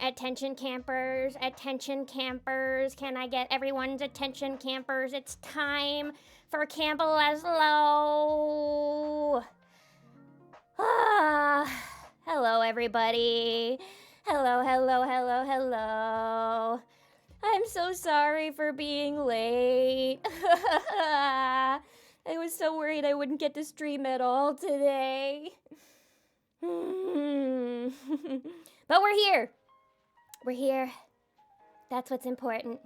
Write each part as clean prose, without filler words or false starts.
Attention campers, attention campers. Can I get everyone's attention, campers? It's time for Camp Leslow. Hello, everybody. Hello. I'm so sorry for being late. I was so worried I wouldn't get to stream at all today. But we're here. We're here. That's what's important.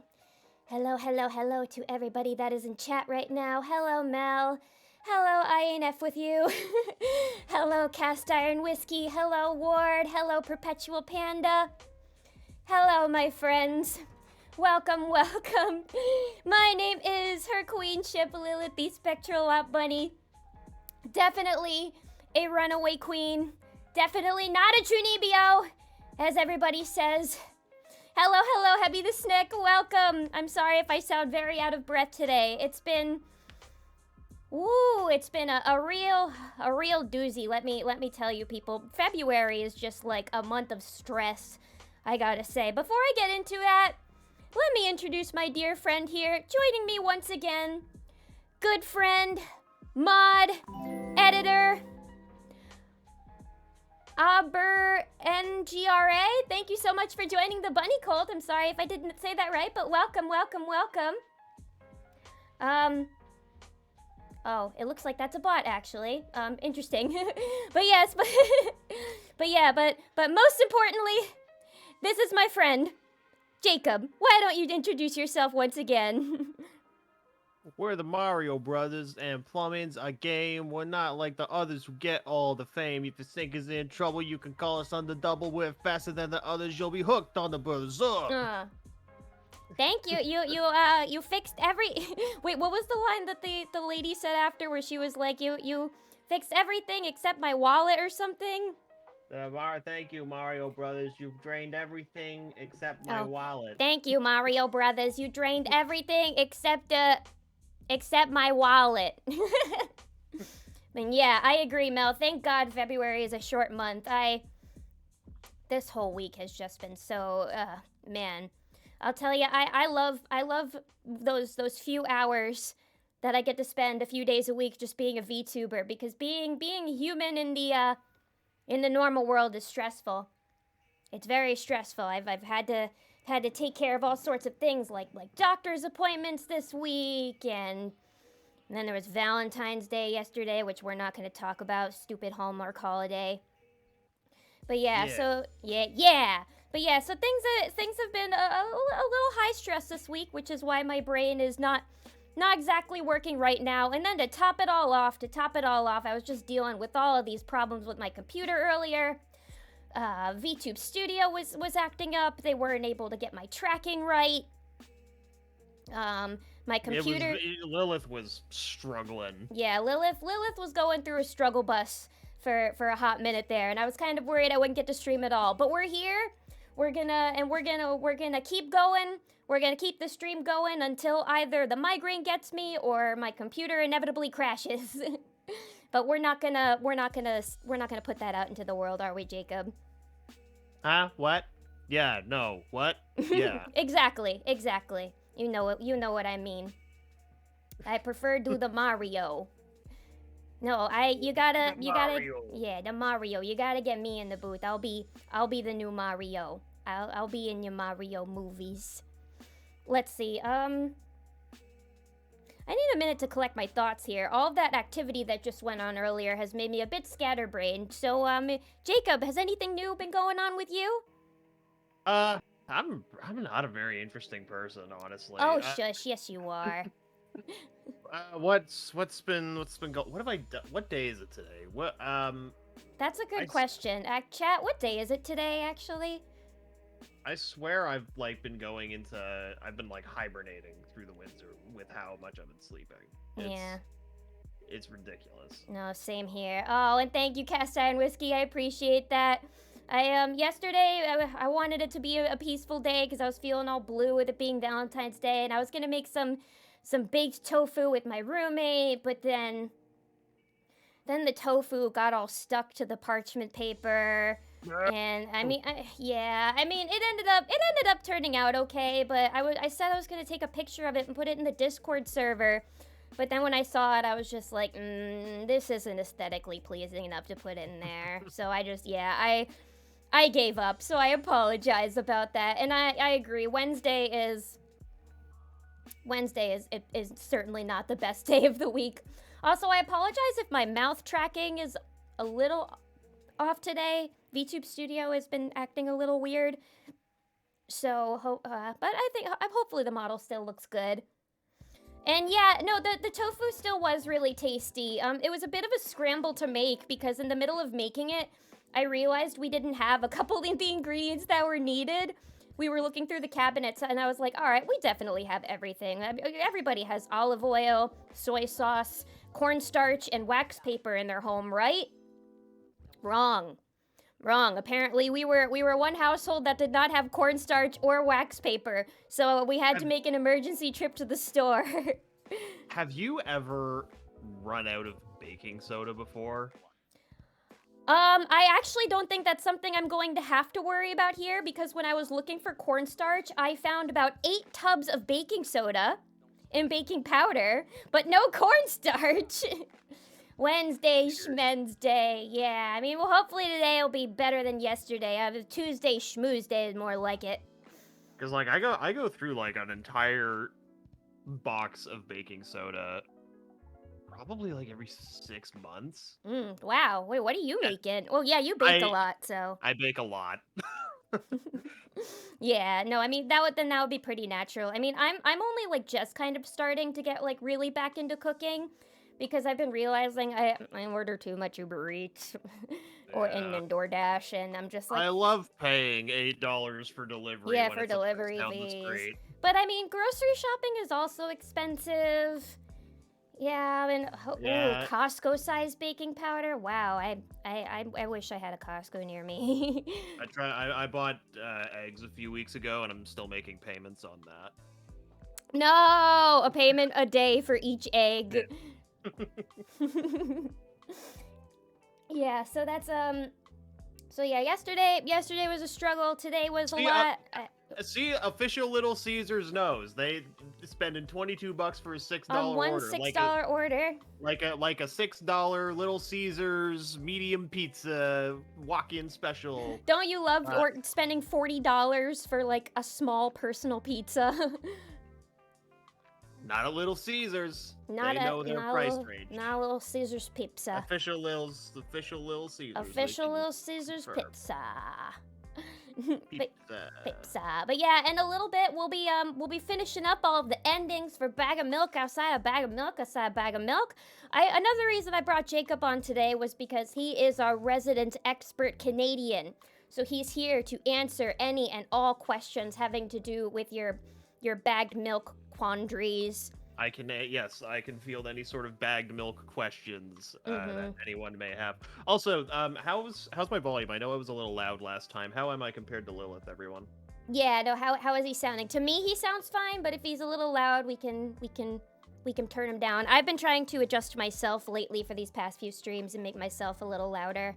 Hello to everybody that is in chat right now. Hello, Mel. Hello, INF with you. Hello, Cast Iron Whiskey. Hello, Ward. Hello, Perpetual Panda. Hello, my friends. Welcome. My name is her queenship, Lilith the Spectral Lap Bunny. Definitely a runaway queen. Definitely not a Junibio, as everybody says. Hello, Hebby the Snick. Welcome. I'm sorry if I sound very out of breath today. It's been a real doozy. Let me tell you, people. February is just like a month of stress, I gotta say. Before I get into that, let me introduce my dear friend here, joining me once again. Good friend, mod, editor, NGRA. Thank you so much for joining the Bunny Cult. I'm sorry if I didn't say that right, but welcome. Oh, it looks like that's a bot, actually. Interesting. But yes, but most importantly, this is my friend, Jacob. Why don't you introduce yourself once again? We're the Mario Brothers, and plumbing's a game. We're not like the others who get all the fame. If your sink is in trouble, you can call us on the double. We're faster than the others. You'll be hooked on the brothers. Thank you. You fixed every. Wait, what was the line that the lady said after, where she was like, you fixed everything except my wallet or something? Thank you, Mario Brothers. You've drained everything except my wallet. Thank you, Mario Brothers. You drained everything except my wallet. And yeah, I agree, Mel. Thank God February is a short month. This whole week has just been so, man. I'll tell you, I love those few hours that I get to spend a few days a week just being a VTuber, because being human in the normal world is stressful. It's very stressful. I've had to take care of all sorts of things like doctor's appointments this week, and then there was Valentine's Day yesterday, which we're not going to talk about. Stupid Hallmark holiday. But yeah. So But yeah, so things have been a little high stress this week, which is why my brain is not exactly working right now. And then to top it all off, I was just dealing with all of these problems with my computer earlier. VTube Studio was acting up. They weren't able to get my tracking right. My computer... Lilith was struggling. Yeah, Lilith was going through a struggle bus for a hot minute there, and I was kind of worried I wouldn't get to stream at all. But we're here. We're gonna keep going. We're gonna keep the stream going until either the migraine gets me or my computer inevitably crashes. But we're not gonna put that out into the world, are we, Jacob? Huh? What? Yeah, no. What? Yeah. Exactly. You know what I mean. I prefer do the Mario. No, you gotta yeah, the Mario. You gotta get me in the booth. I'll be the new Mario. I'll be in your Mario movies. Let's see. I need a minute to collect my thoughts here. All of that activity that just went on earlier has made me a bit scatterbrained. So, Jacob, has anything new been going on with you? I'm not a very interesting person, honestly. Oh, shush. Yes, you are. What's been going? What have I done? What day is it today? That's a good question. Chat, what day is it today, actually? I swear I've been hibernating through the winter with how much I've been sleeping. It's ridiculous. No, same here. Oh, and thank you, Cast Iron Whiskey. I appreciate that. Yesterday, I wanted it to be a peaceful day because I was feeling all blue with it being Valentine's Day, and I was gonna make some baked tofu with my roommate, but then then the tofu got all stuck to the parchment paper. Yeah. And I mean, it ended up turning out okay, but I said I was going to take a picture of it and put it in the Discord server. But then when I saw it, I was just like, this isn't aesthetically pleasing enough to put in there. So I just, I gave up. So I apologize about that. And I agree. Wednesday is certainly not the best day of the week. Also, I apologize if my mouth tracking is a little off today. VTube Studio has been acting a little weird. So, but I think hopefully the model still looks good. And yeah, no, the tofu still was really tasty. It was a bit of a scramble to make because in the middle of making it, I realized we didn't have a couple of the ingredients that were needed. We were looking through the cabinets and I was like, all right, we definitely have everything. Everybody has olive oil, soy sauce, cornstarch, and wax paper in their home, right? Wrong. Apparently, we were one household that did not have cornstarch or wax paper, so we had to make an emergency trip to the store. Have you ever run out of baking soda before? I actually don't think that's something I'm going to have to worry about here, because when I was looking for cornstarch, I found about 8 tubs of baking soda and baking powder, but no cornstarch. Wednesday, Schmensday. Yeah, I mean, well, hopefully today will be better than yesterday. Tuesday, Schmooze Day is more like it. Because, like, I go through, like, an entire box of baking soda probably, like, every 6 months. Wow. Wait, what are you making? Well, yeah, you bake a lot, so. I bake a lot. Yeah, no, I mean, that would be pretty natural. I mean, I'm only, like, just kind of starting to get, like, really back into cooking. Because I've been realizing I order too much Uber Eats and DoorDash, and I'm just like... I love paying $8 for delivery. Yeah, for delivery fees. But I mean, grocery shopping is also expensive. Yeah, I mean, Costco-sized baking powder. Wow, I wish I had a Costco near me. I bought eggs a few weeks ago, and I'm still making payments on that. No, a payment a day for each egg. Yeah. Yeah, so that's so yeah, yesterday was a struggle. Today was a lot. See, official Little Caesars knows they spending $22 for a $6 order. One $6 order. Like a $6 Little Caesars medium pizza walk-in special. Don't you love spending $40 for like a small personal pizza? Not a Little Caesars. They know their price range. Not a Little Caesars pizza. Official Little Caesars. Official Little Caesars pizza. Pizza. But yeah, in a little bit we'll be finishing up all of the endings for Bag of Milk Outside a Bag of Milk Outside a Bag of Milk. Another reason I brought Jacob on today was because he is our resident expert Canadian. So he's here to answer any and all questions having to do with your bagged milk quandaries. I can field any sort of bagged milk questions that anyone may have. Also, how's my volume? I know I was a little loud last time. How am I compared to Lilith, everyone? Yeah, no, how is he sounding? To me, he sounds fine, but if he's a little loud, we can turn him down. I've been trying to adjust myself lately for these past few streams and make myself a little louder.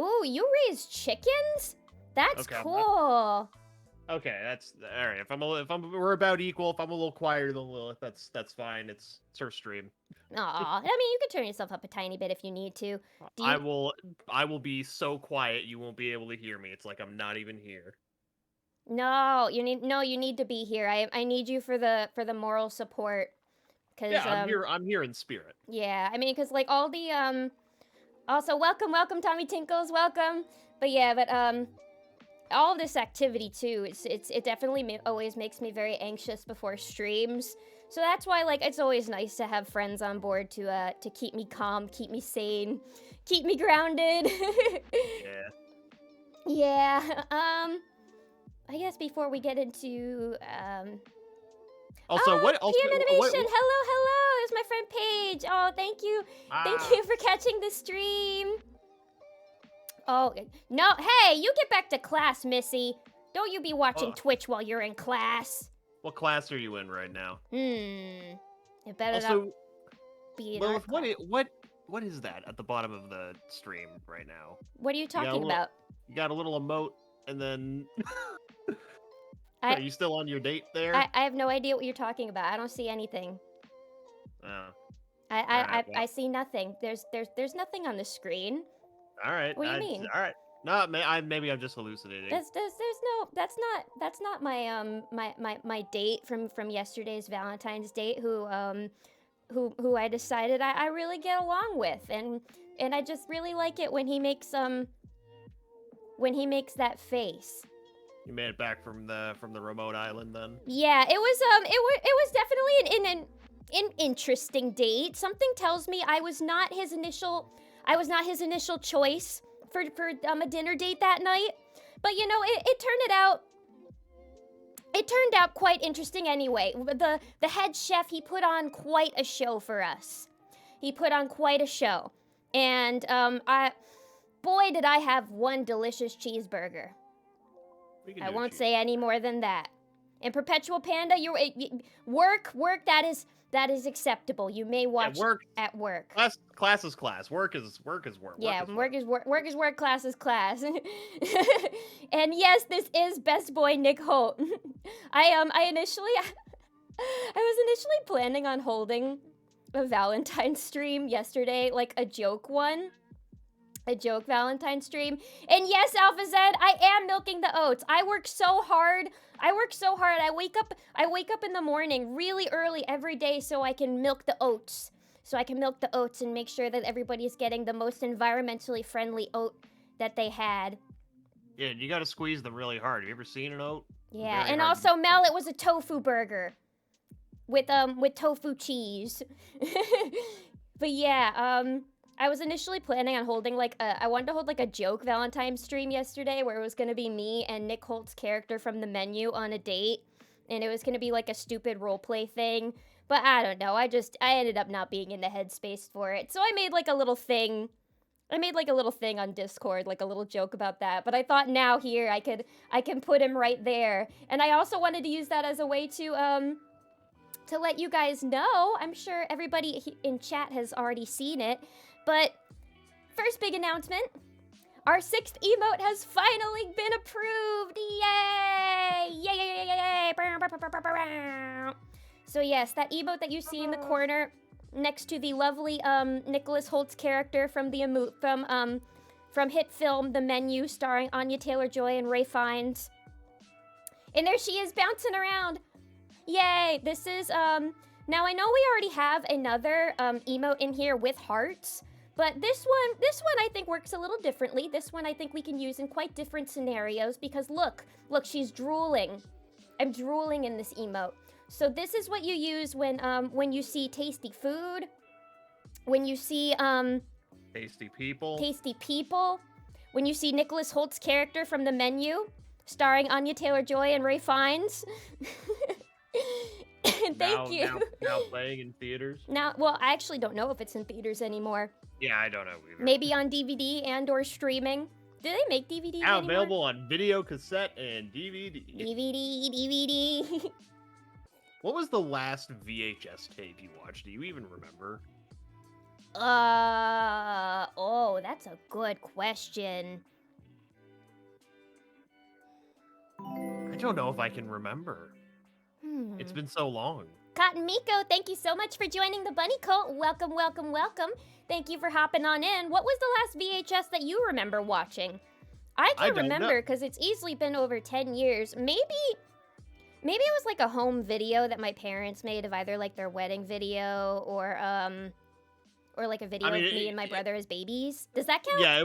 Ooh, you raise chickens? That's cool. Okay, that's all right. We're about equal. If I'm a little quieter than Lilith, that's fine. It's her stream. Aw, I mean, you can turn yourself up a tiny bit if you need to. I will be so quiet you won't be able to hear me. It's like I'm not even here. No, you need to be here. I need you for the moral support. Yeah, I'm here in spirit. Yeah, I mean, because like all the also welcome Tommy Tinkles, welcome. But yeah, all this activity too, it definitely always makes me very anxious before streams. So that's why like it's always nice to have friends on board to keep me calm, keep me sane, keep me grounded. Yeah. I guess before we get into Also, PM Animation. Hello. It's my friend Paige. Oh, thank you. Thank you for catching the stream. Oh, no. Hey, you get back to class, Missy. Don't you be watching Twitch while you're in class. What class are you in right now? It better also, be an Lilith, art class. what is that at the bottom of the stream right now? What are you talking about? You got a little emote, and then I are you still on your date there? I have no idea what you're talking about. I don't see anything. Oh, I see nothing. There's nothing on the screen. all right. What do you mean? All right. No, maybe I'm just hallucinating. There's no, that's not my date from yesterday's Valentine's date who I decided I really get along with, and I just really like it when he makes that face. You made it back from the remote island then? Yeah, it was definitely an interesting date. Something tells me I was not his initial choice for a dinner date that night. But you know, it turned out quite interesting anyway. The head chef, he put on quite a show for us. He put on quite a show. And boy did I have one delicious cheeseburger. I won't say any more than that. And Perpetual Panda, work that is acceptable. You may watch at work. Class is class. Work is work. Yeah, work is work. Class is class. And yes, this is best boy Nick Holt. I was initially planning on holding a Valentine's stream yesterday, like a joke one. A joke Valentine stream. And yes, Alpha Zed, I am milking the oats. I work so hard. I wake up in the morning really early every day so I can milk the oats. And make sure that everybody's getting the most environmentally friendly oat that they had. Yeah, you gotta squeeze them really hard. Have you ever seen an oat? Yeah, and also Mel, it was a tofu burger. With tofu cheese. But yeah, I was initially planning on holding I wanted to hold like a joke Valentine's stream yesterday where it was gonna be me and Nick Holt's character from The Menu on a date, and it was gonna be like a stupid roleplay thing. But I don't know. I ended up not being in the headspace for it, so I made like a little thing. On Discord, like a little joke about that. But I thought now here I can put him right there, and I also wanted to use that as a way to let you guys know. I'm sure everybody in chat has already seen it. But first big announcement, our 6th emote has finally been approved. Yay! Yay, yay, yay, yay. So yes, that emote that you see in the corner next to the lovely Nicholas Holt's character from the from hit film The Menu, starring Anya Taylor-Joy and Ray Fiennes. And there she is bouncing around. Yay! This is now I know we already have another emote in here with hearts. But this one I think works a little differently. This one I think we can use in quite different scenarios because look, she's drooling. I'm drooling in this emote. So this is what you use when you see tasty food, when you see tasty people, when you see Nicholas Holt's character from The Menu, starring Anya Taylor-Joy and Ray Fiennes. Thank you. Now playing in theaters. Now, well, I actually don't know if it's in theaters anymore. Yeah, I don't know either. Maybe on DVD and/or streaming. Do they make DVDs now anymore? Available on video, cassette, and DVD. DVD. What was the last VHS tape you watched? Do you even remember? Oh, that's a good question. I don't know if I can remember. It's been so long. Cotton Miko, thank you so much for joining the Bunny Cult. Welcome, welcome, welcome. Thank you for hopping on in. What was the last VHS that you remember watching? I can remember because it's easily been over 10 years. Maybe it was like a home video that my parents made of either like their wedding video or like a video of me and my brother as babies. Does that count? Yeah,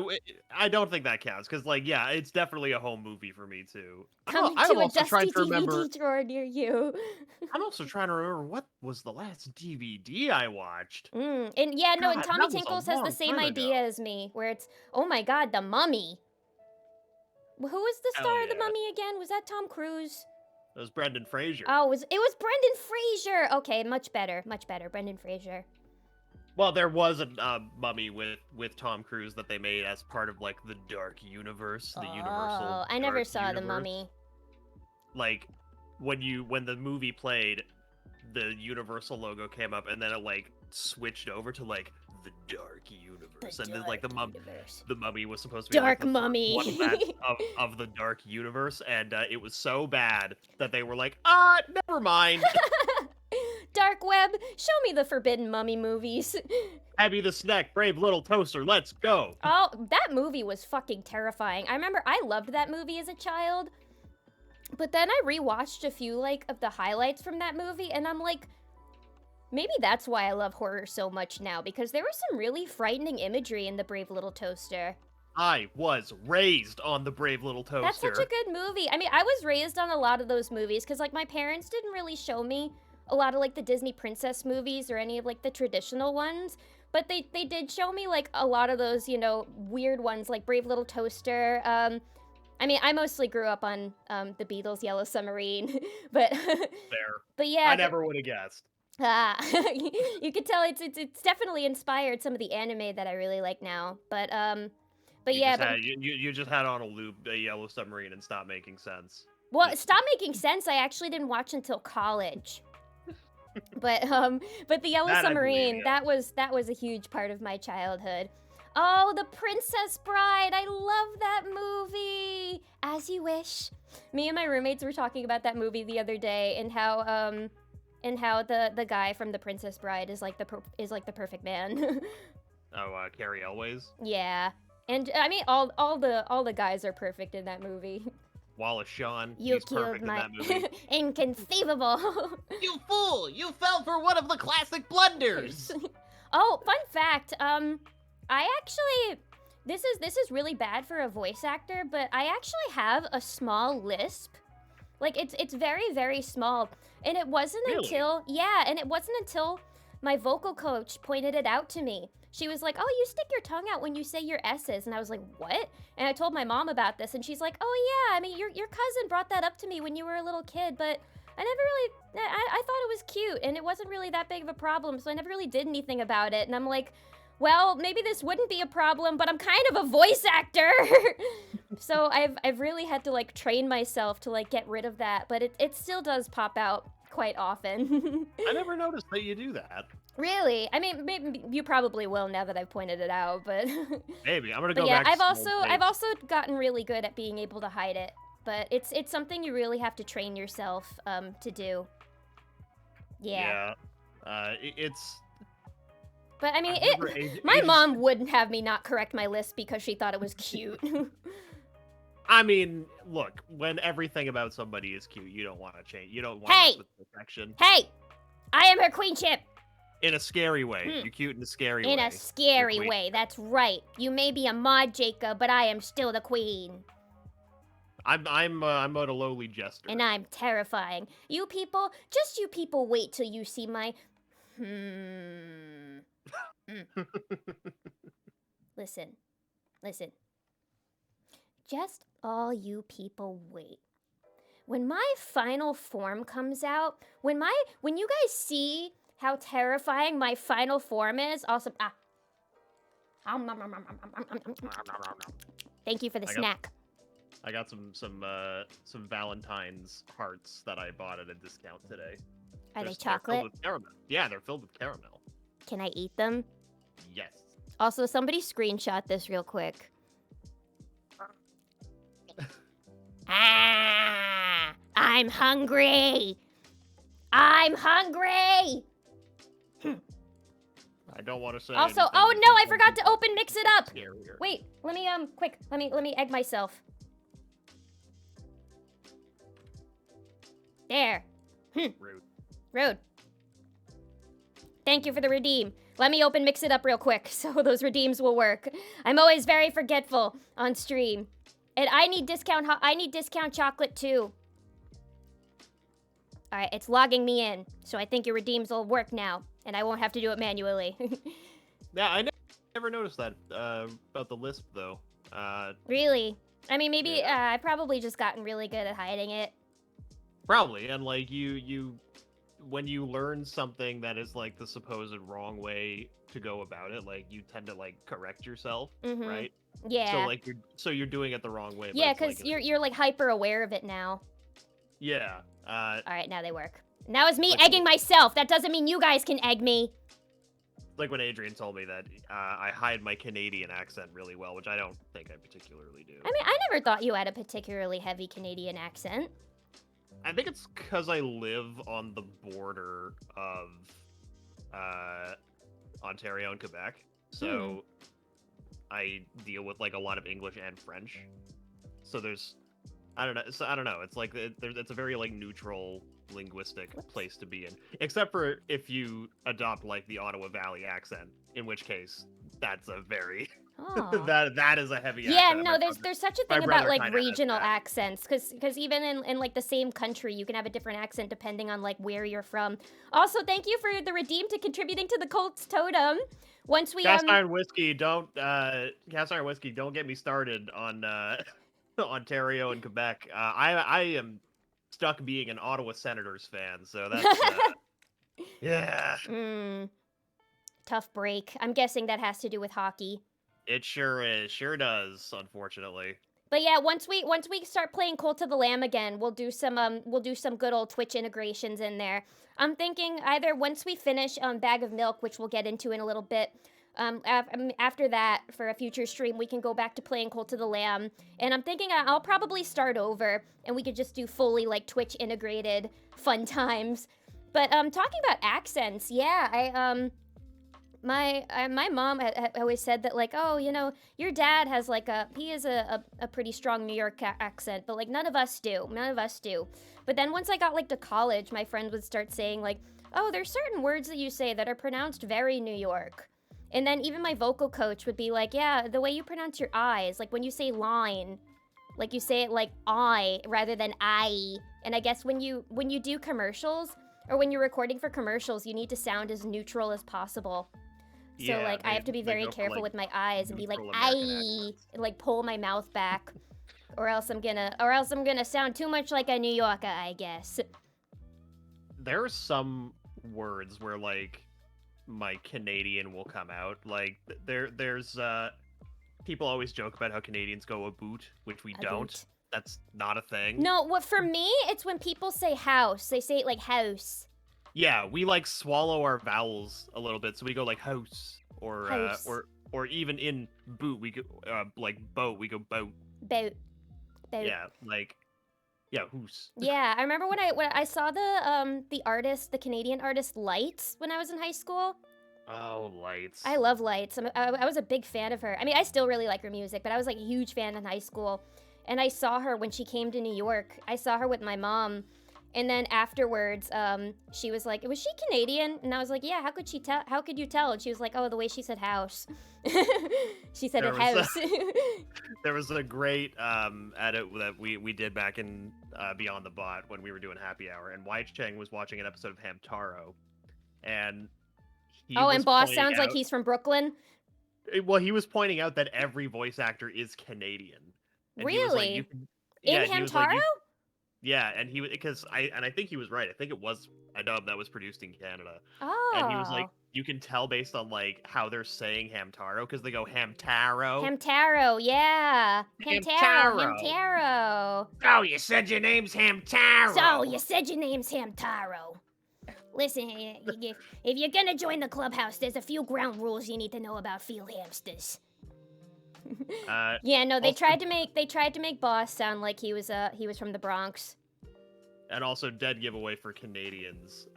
I don't think that counts because like yeah, it's definitely a home movie for me too. Coming to a dusty DVD drawer near you. I'm also trying to remember what was the last DVD I watched. And yeah, no, and Tommy Tinkles has the same idea as me, where it's, oh my god, The Mummy. Who was the star of The Mummy again? Was that Tom Cruise? It was Brendan Fraser. Oh, it was Brendan Fraser. Okay, much better, Brendan Fraser. Well, there was a Mummy with Tom Cruise that they made as part of like the Dark Universe, the Universal. Oh, I never saw The Mummy. Like when the movie played, the Universal logo came up, and then it like switched over to like the dark universe, and then dark like universe. the mummy was supposed to be Dark like, the first mummy. one of the dark universe, and it was so bad that they were like, never mind. Dark web, show me the Forbidden Mummy movies. Abby the Snack, Brave Little Toaster, let's go. Oh, that movie was fucking terrifying. I remember I loved that movie as a child, but then I rewatched a few like of the highlights from that movie, and I'm like, maybe that's why I love horror so much now, because there was some really frightening imagery in the Brave Little Toaster. I was raised on the Brave Little Toaster. That's such a good movie. I mean, I was raised on a lot of those movies because like my parents didn't really show me a lot of like the Disney princess movies or any of like the traditional ones, but they did show me like a lot of those, you know, weird ones like Brave Little Toaster. I mean, I mostly grew up on the Beatles' Yellow Submarine, but Fair. but yeah, I never would have guessed. you could tell it's definitely inspired some of the anime that I really like now. But You just had on a loop a Yellow Submarine and stopped making sense. well, it stopped making sense. I actually didn't watch until college. But the Yellow That I Submarine, believe, that was a huge part of my childhood. Oh, The Princess Bride. I love that movie. As You Wish. Me and my roommates were talking about that movie the other day and how the guy from The Princess Bride is like the perfect man. Oh, Carrie Elways? Yeah. And I mean all the guys are perfect in that movie. Wallace Shawn, You he's killed perfect in my that movie. inconceivable. You fool! You fell for one of the classic blunders! Oh, fun fact. I actually this is really bad for a voice actor, but I actually have a small lisp. Like it's very, very small. And it wasn't Really? until my vocal coach pointed it out to me. She was like, "Oh, you stick your tongue out when you say your S's." And I was like, "What?" And I told my mom about this, and she's like, "Oh yeah, I mean, your cousin brought that up to me when you were a little kid, but I never really, I thought it was cute, and it wasn't really that big of a problem, so I never really did anything about it." And I'm like, well, maybe this wouldn't be a problem, but I'm kind of a voice actor. So I've really had to like train myself to like get rid of that, but it still does pop out quite often. I never noticed that you do that. Really? I mean, maybe you probably will now that I've pointed it out, but Maybe. I'm gonna but go yeah, back I've to some old also tapes. gotten really good at being able to hide it, but it's something you really have to train yourself to do. Yeah. It's... But I mean, I remember my ages- mom wouldn't have me not correct my list because she thought it was cute. I mean, look, when everything about somebody is cute, you don't want to change. You don't want Hey! to with perfection. Hey, I am her queenship. In a scary way. Hmm. You're cute in a scary way. In a scary queen. way, that's right. You may be a mod, Jacob, but I am still the queen. I'm a lowly jester. And I'm terrifying. You people wait till you see my... Listen. Just all you people wait. When my final form comes out, when you guys see how terrifying my final form is, also thank you for the snack. I got some Valentine's hearts that I bought at a discount today. Are they They're chocolate? filled with caramel. Yeah, they're filled with caramel. Can I eat them? Yes. Also, somebody screenshot this real quick. I'm hungry. I don't want to say. Also, anything oh no, because I some forgot to people open Mix It Up. scarier. Wait, let me egg myself. There. Rude. Thank you for the redeem. Let me open Mix It Up real quick so those redeems will work. I'm always very forgetful on stream. And I need discount chocolate too. All right, it's logging me in. So I think your redeems will work now and I won't have to do it manually. Yeah, I never noticed that about the lisp though. Really? I mean, maybe Yeah. I've probably just gotten really good at hiding it. Probably, and like you when you learn something that is like the supposed wrong way to go about it, like you tend to like correct yourself, Mhm. right? Yeah. So like you're doing it the wrong way. but Yeah, it's, because like, you're like hyper aware of it now. Yeah. All right, now they work. Now it's me Like- egging myself. That doesn't mean you guys can egg me. like when Adrian told me that I hide my Canadian accent really well, which I don't think I particularly do. I mean, I never thought you had a particularly heavy Canadian accent. I think it's because I live on the border of Ontario and Quebec, so I deal with like a lot of English and French. So I don't know. It's like it's a very like neutral linguistic place to be in, except for if you adopt like the Ottawa Valley accent, in which case that's a very Oh. that is a heavy Yeah, accent. no, there's such a my thing about brother like kinda has regional that. accents, because even in like the same country, you can have a different accent depending on like where you're from. Also, thank you for the redeem to contributing to the Colts totem. Once we Cast iron whiskey, don't get me started on Ontario and Quebec. I am stuck being an Ottawa Senators fan, so that's yeah. Tough break. I'm guessing that has to do with hockey. It sure is, sure does, unfortunately. But yeah, once we start playing Cult of the Lamb again, we'll do some good old Twitch integrations in there. I'm thinking either once we finish Bag of Milk, which we'll get into in a little bit, after that for a future stream, we can go back to playing Cult of the Lamb. And I'm thinking I'll probably start over, and we could just do fully like Twitch integrated fun times. But talking about accents, yeah, my mom had always said that, like, oh, you know, your dad has like he has a pretty strong New York accent, but like none of us do. But then once I got like to college, my friend would start saying like, oh, there's certain words that you say that are pronounced very New York. And then even my vocal coach would be like, yeah, the way you pronounce your I's, like when you say line, like you say it like I rather than I. And I guess when you do commercials or when you're recording for commercials, you need to sound as neutral as possible. So Yeah, like I have to be very careful with my eyes and be like I and like pull my mouth back, or else I'm gonna sound too much like a New Yorker, I guess. There are some words where like my Canadian will come out. Like there's people always joke about how Canadians go a boot, which we don't. Boot. That's not a thing. No, what for me, it's when people say house. They say it like house. Yeah, we like swallow our vowels a little bit, so we go like house or House. or even in boot we go like boat, we go boat. Boat. Yeah, like hoose. Yeah, I remember when I saw the Canadian artist Lights when I was in high school. Oh, Lights. I love Lights. I was a big fan of her. I mean, I still really like her music, but I was like a huge fan in high school. And I saw her when she came to New York. I saw her with my mom. And then afterwards, she was like, was she Canadian? And I was like, yeah, how could you tell? And she was like, oh, the way she said house. She said it house. There was a great edit that we did back in Beyond the Bot when we were doing Happy Hour, and Wai Cheng was watching an episode of Hamtaro, and and Boss sounds like he's from Brooklyn? Well, he was pointing out that every voice actor is Canadian. And really? In Hamtaro? Yeah, and I think he was right. I think it was a dub that was produced in Canada. Oh. And he was like, you can tell based on like how they're saying Hamtaro, because they go Hamtaro. Hamtaro, yeah. Hamtaro. Oh, you said your name's Hamtaro. Listen, if you're gonna join the clubhouse, there's a few ground rules you need to know about field hamsters. Yeah, no, they tried to make Boss sound like he was from the Bronx. And also, dead giveaway for Canadians.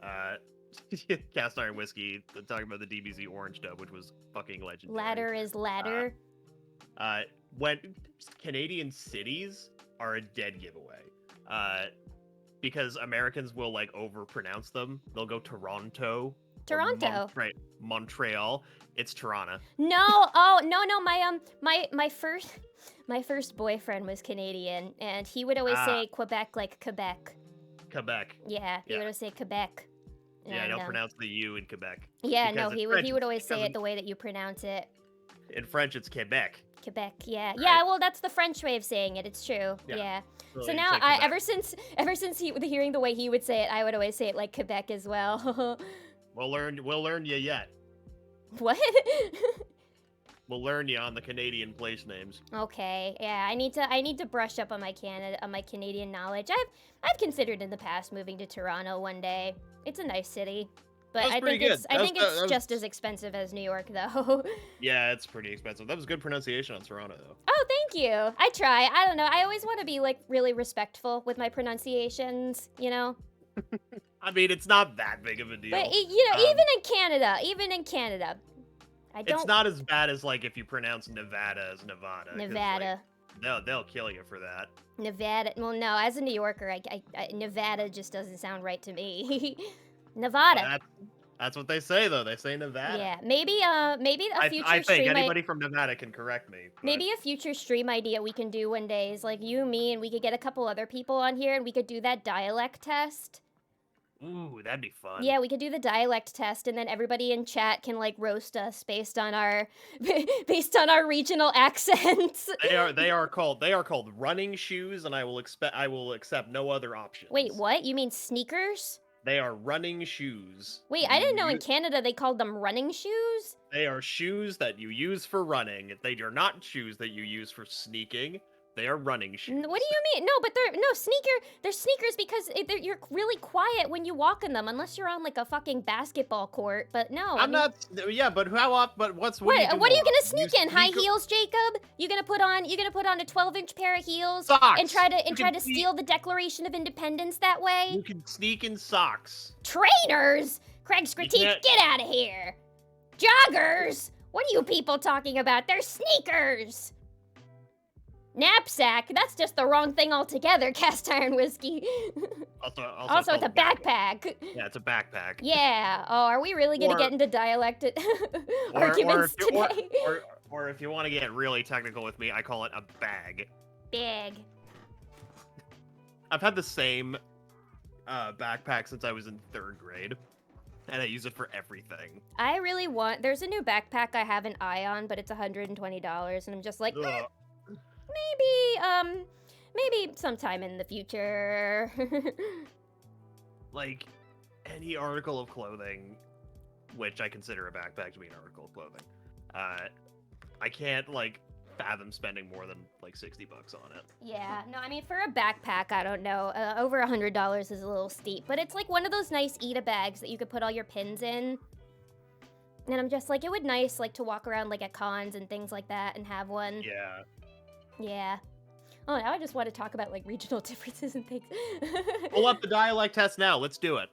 Cast Iron Whiskey talking about the DBZ Orange dub, which was fucking legendary. Ladder is ladder. When Canadian cities are a dead giveaway, because Americans will like overpronounce them. They'll go Toronto. Montreal. It's Toronto. No, my first boyfriend was Canadian, and he would always say Quebec like Quebec. Quebec. Yeah, he would always say Quebec. Yeah, I don't pronounce the U in Quebec. Yeah, no, he would always say it the way that you pronounce it. In French, it's Quebec. Quebec, yeah. Right? Yeah, well, that's the French way of saying it. It's true. Yeah. So now, ever since hearing the way he would say it, I would always say it like Quebec as well. We'll learn you yet. What? We'll learn you on the Canadian place names. Okay, yeah, I need to brush up on my Canadian knowledge. I've considered in the past moving to Toronto one day. It's a nice city. But was I pretty think good. it's That just was- as expensive as New York, though. Yeah, it's pretty expensive. That was good pronunciation on Toronto, though. Oh, thank you. I try. I don't know. I always want to be like really respectful with my pronunciations, you know. I mean, it's not that big of a deal. But even in Canada, I don't. It's not as bad as like if you pronounce Nevada as Nevada. 'cause, like, Nevada. they'll kill you for that. Nevada. Well, no, as a New Yorker, Nevada just doesn't sound right to me. Nevada. That's what they say though. They say Nevada. Yeah, maybe a future I think stream. anybody from Nevada can correct me. But... Maybe a future stream idea we can do one day is like you, me, and we could get a couple other people on here, and we could do that dialect test. Ooh, that'd be fun. Yeah, we could do the dialect test, and then everybody in chat can like roast us based on our regional accents. They are called running shoes, and I will accept no other options. Wait, what? You mean sneakers? They are running shoes. Wait, I didn't know in You- Canada they called them running shoes. They are shoes that you use for running. They are not shoes that you use for sneaking. They are running shoes. What do you mean? No, but they're sneakers because you're really quiet when you walk in them, unless you're on like a fucking basketball court. But no, I'm not. Yeah, but how often? But what What are you more? gonna sneak in? High sneak- heels, Jacob? You gonna put on a 12-inch pair of heels Socks. and try You to can sneak- steal the Declaration of Independence that way? You can sneak in socks. Trainers? Craig's critique, can't- get out of here. Joggers? What are you people talking about? They're sneakers. Knapsack? That's just the wrong thing altogether, cast iron whiskey. Also, it's a backpack. Yeah, it's a backpack. Yeah. Oh, are we really gonna Or- get into dialect Or arguments if you- today? or if you want to get really technical with me, I call it a bag. Big. I've had the same backpack since I was in 3rd grade, and I use it for everything. I really want. There's a new backpack I have an eye on, but it's $120, and I'm just like, Ugh. maybe sometime in the future. Like any article of clothing, which I consider a backpack to be an article of clothing, I can't like fathom spending more than like $60 on it. Yeah, no, I mean for a backpack, I don't know. Over $100 is a little steep, but it's like one of those nice Eda bags that you could put all your pins in. And I'm just like, it would nice like to walk around like at cons and things like that and have one. Yeah. Yeah. Oh, now I just want to talk about like regional differences and things. Pull up the dialect test now. Let's do it.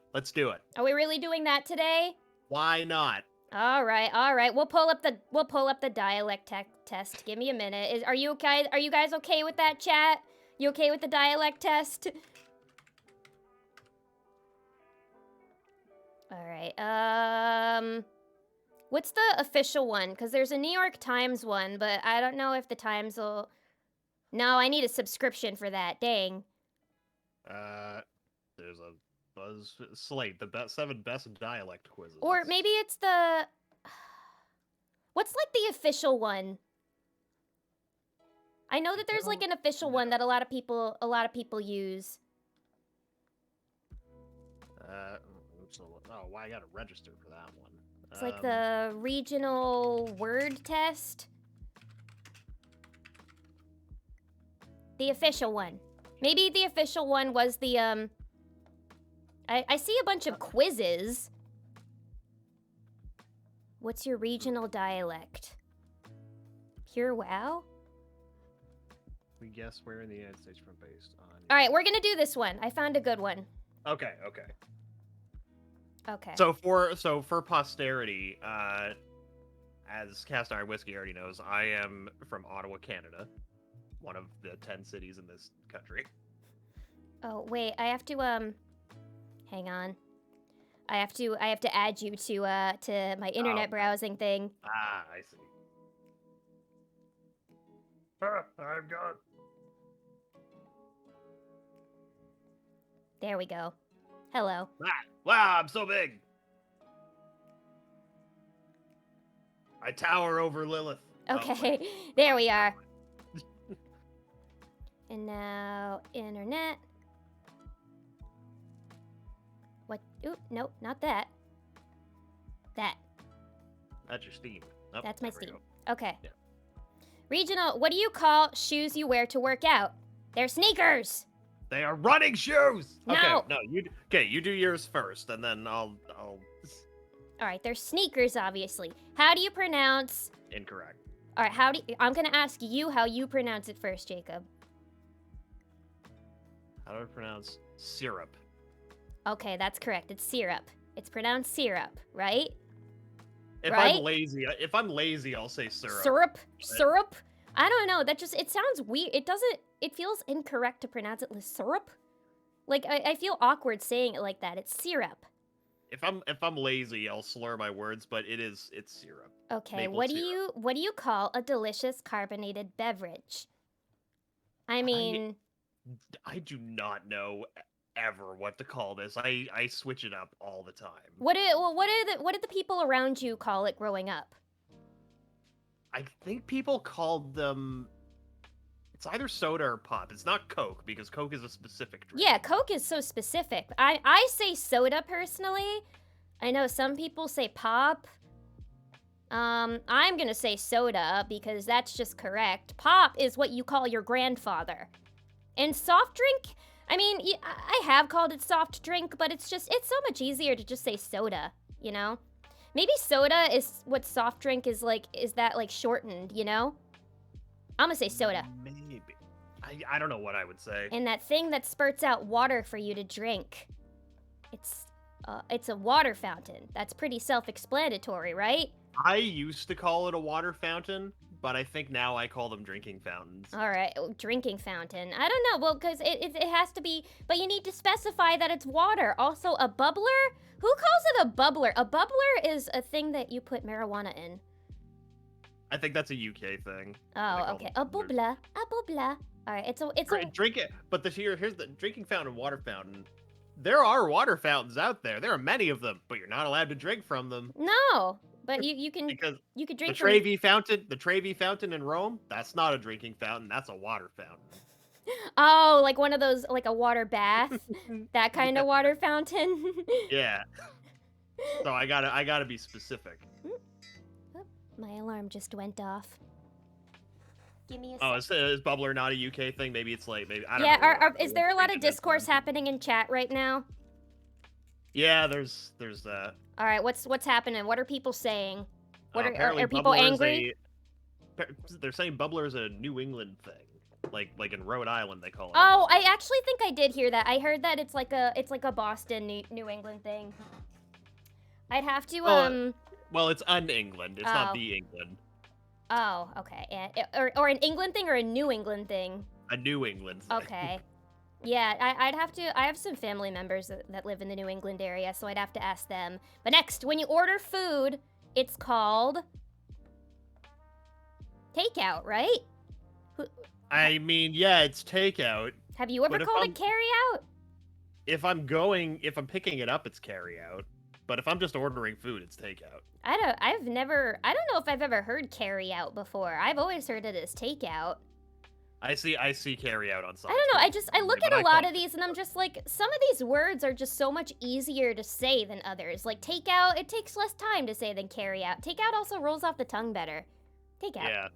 Are we really doing that today? Why not? All right. We'll pull up the dialect test. Give me a minute. Are you okay? Are you guys okay with that, chat? You okay with the dialect test? All right. What's the official one? Because there's a New York Times one, but I don't know if the Times will. No, I need a subscription for that. Dang. There's a Buzz Slate, the 7 best dialect quizzes. Or maybe it's the. What's like the official one? I know that there's like an official one that a lot of people use. Oh, why I gotta register for that one? It's like the regional word test. The official one. Maybe the official one was the I see a bunch of quizzes. What's your regional dialect? Pure wow? We guess where in the United States from based on. All right, we're gonna do this one. I found a good one. Okay. Okay. So for posterity, as Cast Iron Whiskey already knows, I am from Ottawa, Canada, one of the 10 cities in this country. Oh wait, I have to hang on. I have to add you to my internet browsing thing. Ah, I see. I've got. There we go. Hello. Wow, I'm so big. I tower over Lilith. Okay, there we are. And now internet. What? Oop, nope, not that. That. That's your Steam. Oh, That's my there we Steam. go. Okay. Yeah. Regional, what do you call shoes you wear to work out? They're sneakers. They are running shoes. No. Okay, no, you do yours first, and then I'll All right, they're sneakers, obviously. How do you pronounce... Incorrect. All right, I'm going to ask you how you pronounce it first, Jacob. How do I pronounce syrup? Okay, that's correct. It's syrup. It's pronounced syrup, right? If Right? if I'm lazy, I'll say syrup. Syrup? Syrup? I don't know. It sounds weird. It feels incorrect to pronounce it as syrup. Like, I feel awkward saying it like that. It's syrup. If I'm lazy, I'll slur my words, but it's syrup. Okay, Maple what syrup. do you call a delicious carbonated beverage? I mean, I do not know ever what to call this. I switch it up all the time. what did the people around you call it growing up? I think people called them. It's either soda or pop. It's not Coke because Coke is a specific drink. Yeah, Coke is so specific. I say soda personally. I know some people say pop. I'm gonna say soda because that's just correct. Pop is what you call your grandfather. And soft drink, I mean, I have called it soft drink, but it's so much easier to just say soda, you know? Maybe soda is what soft drink is that like shortened, you know? I'm gonna say soda. Maybe. I don't know what I would say. And that thing that spurts out water for you to drink. It's a water fountain. That's pretty self-explanatory, right? I used to call it a water fountain, but I think now I call them drinking fountains. All right, drinking fountain. I don't know, well, because it has to be, but you need to specify that it's water. Also, a bubbler? Who calls it a bubbler? A bubbler is a thing that you put marijuana in. I think that's a UK thing. Oh, okay. A bubbler. A bubbler. All right, it's a... Drink it, but here's the drinking fountain, water fountain. There are water fountains out there. There are many of them, but you're not allowed to drink from them. No, but you can Because you can drink the from... Trevi fountain in Rome, that's not a drinking fountain, that's a water fountain. Oh, like one of those, like a water bath? That kind of water fountain? Yeah. So I gotta be specific. My alarm just went off. Give me a Oh, sec. is bubbler not a UK thing? Maybe it's like I don't know. Yeah, is there a lot of discourse happening in chat right now? Yeah, there's that. All right, what's happening? What are people saying? Apparently Are people bubbler is angry? they're saying bubbler is a New England thing, like in Rhode Island they call it. Oh, I actually think I did hear that. I heard that it's like a Boston, New England thing. I'd have to Well, it's an England. It's Oh. not the England. Oh, okay. Yeah, or an England thing or a New England thing. A New England thing. Okay. Yeah, I'd have to. I have some family members that live in the New England area, so I'd have to ask them. But next, when you order food, it's called takeout, right? I mean, yeah, it's takeout. Have you ever But if called I'm- it carry out? If I'm picking it up, it's carry out. But if I'm just ordering food, it's takeout. I don't know if I've ever heard carry out before. I've always heard it as takeout. I see carry out on some. I don't know. I look at a lot of these and I'm takeout. just like, some of these words are just so much easier to say than others. Like takeout, it takes less time to say than carry out. Takeout also rolls off the tongue better. Takeout. Yeah.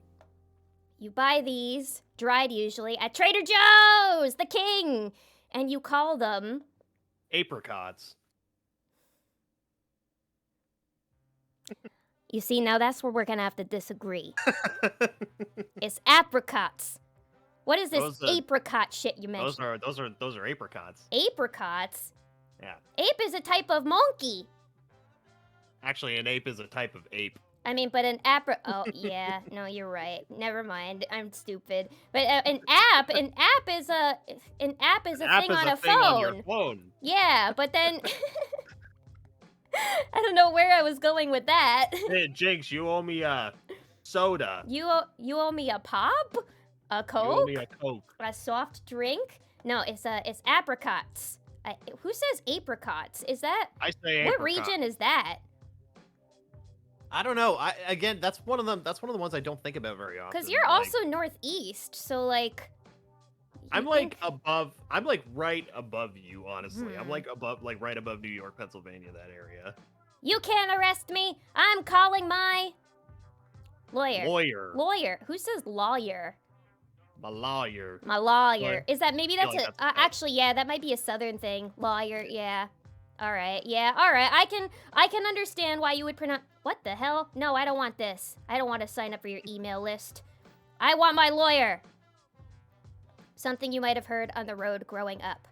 You buy these, dried usually, at Trader Joe's, the king, and you call them... Apricots. You see, now that's where we're gonna have to disagree. It's apricots. What is this Those are- apricot shit you mentioned? Those are apricots. Apricots? Yeah. Ape is a type of monkey. Actually, an ape is a type of ape. I mean, but oh, yeah, no, you're right. Never mind, I'm stupid. But an app is a thing on a phone. On your phone. Yeah, but then I don't know where I was going with that. Hey, Jinx, you owe me a soda. You owe me a pop? A You owe Coke? me a Coke. A soft drink? No, it's apricots. Who says apricots? Is that I say what apricot. region is that? I don't know. Again, that's one of them. That's one of the ones I don't think about very often. Because you're also northeast, so like. I'm you like think- above. I'm like right above you, honestly. I'm Hmm. like right above New York, Pennsylvania, that area. You can't arrest me. I'm calling my lawyer. Lawyer. Who says lawyer? My lawyer. My lawyer. Lawyer. Is that maybe feel that's like a that's- actually, yeah, that might be a southern thing. Lawyer, yeah. All right. Yeah. All right. I can understand why you would pronounce. What the hell? No, I don't want this. I don't want to sign up for your email list. I want my lawyer. Something you might have heard on the road growing up.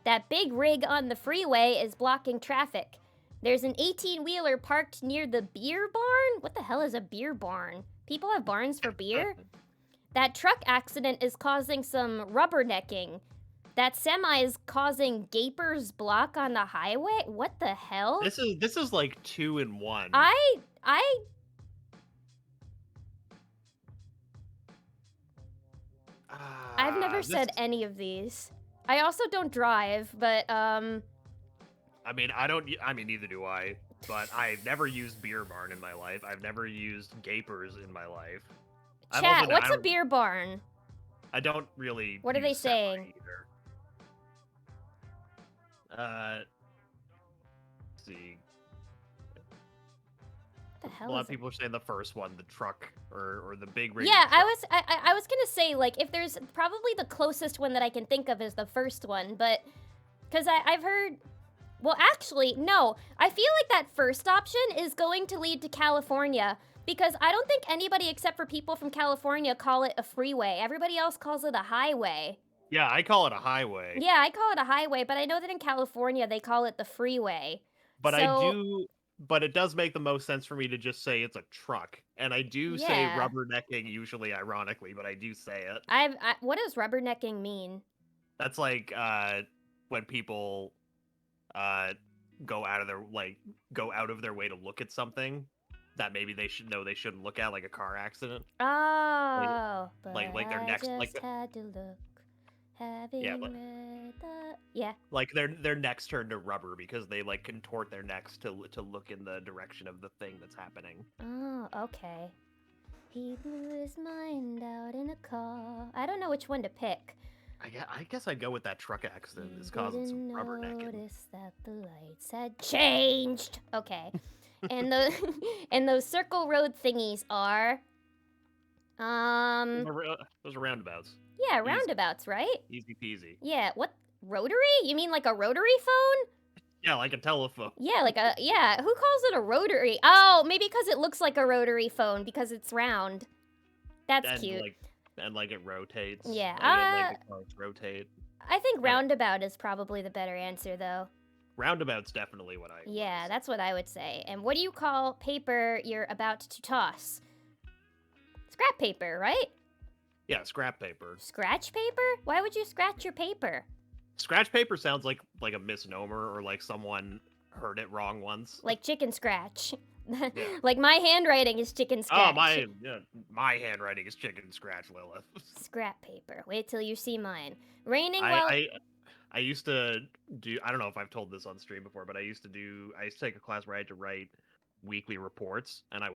That big rig on the freeway is blocking traffic. There's an 18-wheeler parked near the beer barn? What the hell is a beer barn? People have barns for beer? That truck accident is causing some rubbernecking. That semi is causing Gaper's block on the highway? What the hell? This is like 2 in 1. I've never said any of these. I also don't drive, but I mean, neither do I. But I've never used beer barn in my life. I've never used Gapers in my life. Chat, what's a beer barn? I don't really. What are they saying? Either. Let's see. What the hell? A lot of people are saying the first one, the truck or the big rig. Yeah, I was gonna say, like, if there's probably the closest one that I can think of is the first one, but because I've heard. Well, actually, no. I feel like that first option is going to lead to California because I don't think anybody except for people from California call it a freeway. Everybody else calls it a highway. Yeah, I call it a highway. Yeah, I call it a highway, but I know that in California they call it the freeway. But But it does make the most sense for me to just say it's a truck. And I do say rubbernecking, usually ironically, but I do say it. What does rubbernecking mean? That's like when people go out of their way to look at something that maybe they should know they shouldn't look at, like a car accident. Oh, like their next had to look. Like their necks turn to rubber because they like contort their necks to look in the direction of the thing that's happening. Oh, okay. He blew his mind out in a car. I don't know which one to pick. I guess I'd go with that truck accident. It's causing some rubbernecking. Notice that the lights had changed. Okay. And those circle road thingies are those are roundabouts. Yeah, roundabouts, right? Easy peasy. Yeah, what? Rotary? You mean like a rotary phone? Yeah, like a telephone. Yeah, who calls it a rotary? Oh, maybe because it looks like a rotary phone because it's round. That's cute. And it rotates. Yeah. Like the cars rotate. I think roundabout is probably the better answer, though. Roundabout's definitely what I. Yeah, that's what I would say. And what do you call paper you're about to toss? Scrap paper, right? Yeah, scrap paper. Scratch paper? Why would you scratch your paper? Scratch paper sounds like a misnomer or like someone heard it wrong once. Like chicken scratch. Yeah. Like my handwriting is chicken scratch. Oh, my handwriting is chicken scratch, Lilith. Scrap paper. Wait till you see mine. Raining I used to do, I don't know if I've told this on stream before, but I used to take a class where I had to write weekly reports, and I